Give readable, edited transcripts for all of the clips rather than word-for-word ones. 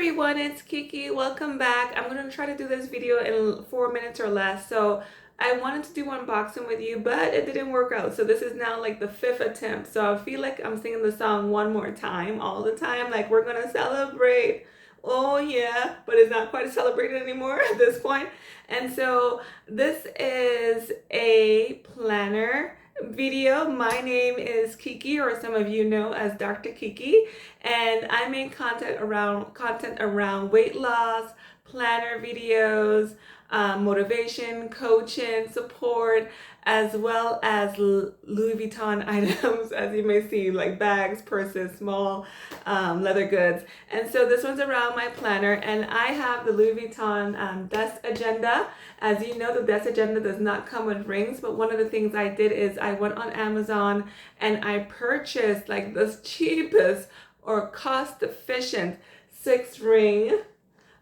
everyone, it's Kiki. Welcome back. I'm going to try to do this video in 4 minutes or less. So I wanted to do unboxing with you, but it didn't work out. So this is now like the 5th attempt. So I feel like I'm singing the song one more time all the time. Like we're going to celebrate. Oh yeah, but it's not quite celebrated anymore at this point. And so this is a planner video. My name is Kiki, or some of you know as Dr. Kiki, and I make content around weight loss, planner videos, motivation, coaching, support, as well as Louis Vuitton items, as you may see, like bags, purses, small leather goods. And so this one's around my planner, and I have the Louis Vuitton desk agenda. As you know, the desk agenda does not come with rings, but one of the things I did is I went on Amazon and I purchased like the cheapest or cost-efficient 6-ring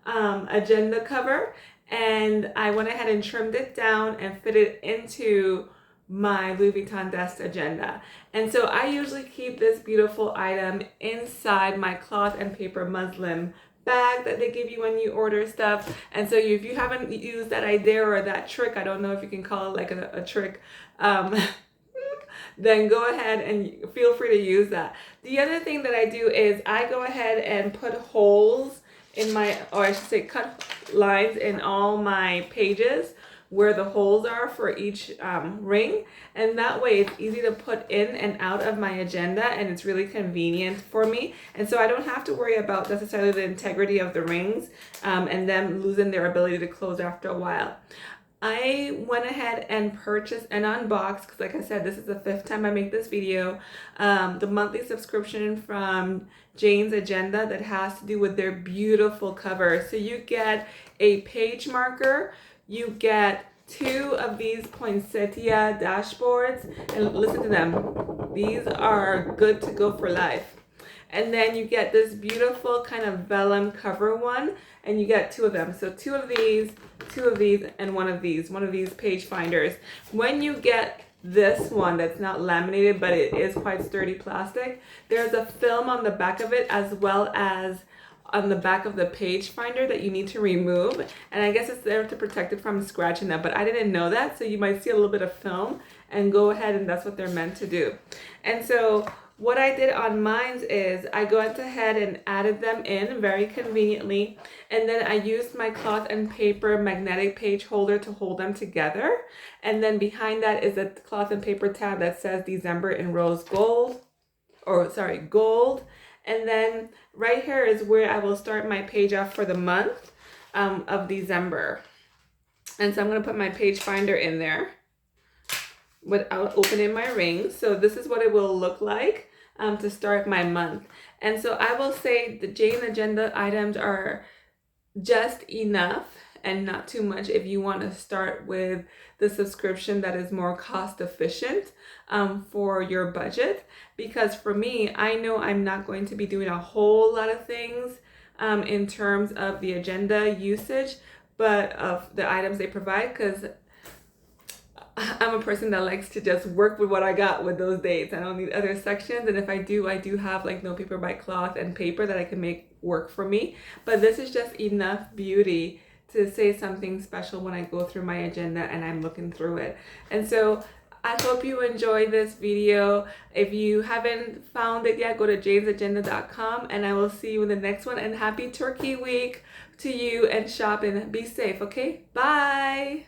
agenda cover, and I went ahead and trimmed it down and fit it into my Louis Vuitton desk agenda. And so I usually keep this beautiful item inside my cloth and paper muslin bag that they give you when you order stuff. And so if you haven't used that idea or that trick, I don't know if you can call it like a trick, then go ahead and feel free to use that. The other thing that I do is I go ahead and put holes in my, or I should say cut lines in all my pages where the holes are for each ring, and that way it's easy to put in and out of my agenda, and it's really convenient for me. And so I don't have to worry about necessarily the integrity of the rings and them losing their ability to close after a while. I went ahead and purchased and unboxed, because like I said, this is the 5th time I make this video, the monthly subscription from Jane's Agenda that has to do with their beautiful covers. So you get a page marker, you get 2 of these poinsettia dashboards, and listen to them. These are good to go for life. And then you get this beautiful kind of vellum cover one, and you get 2 of them. So 2 of these, 2 of these, and one of these page finders. When you get this one that's not laminated, but it is quite sturdy plastic, there's a film on the back of it as well as on the back of the page finder that you need to remove. And I guess it's there to protect it from scratching that, but I didn't know that. So you might see a little bit of film, and go ahead, and that's what they're meant to do. And so what I did on mine is I went ahead and added them in very conveniently, and then I used my cloth and paper magnetic page holder to hold them together. And then behind that is a cloth and paper tab that says December in rose gold, or sorry, gold. And then right here is where I will start my page off for the month of December. And so I'm going to put my page finder in there without opening my ring. So this is what it will look like to start my month. And so I will say the Jane Agenda items are just enough and not too much if you want to start with the subscription that is more cost efficient for your budget. Because for me, I know I'm not going to be doing a whole lot of things in terms of the agenda usage, but of the items they provide, because I'm a person that likes to just work with what I got with those dates. I don't need other sections, and if I do have like no paper by cloth and paper that I can make work for me. But this is just enough beauty to say something special when I go through my agenda and I'm looking through it. And so I hope you enjoyed this video. If you haven't found it yet, go to janesagenda.com, and I will see you in the next one. And happy Turkey Week to you, and shop and be safe, okay? Bye!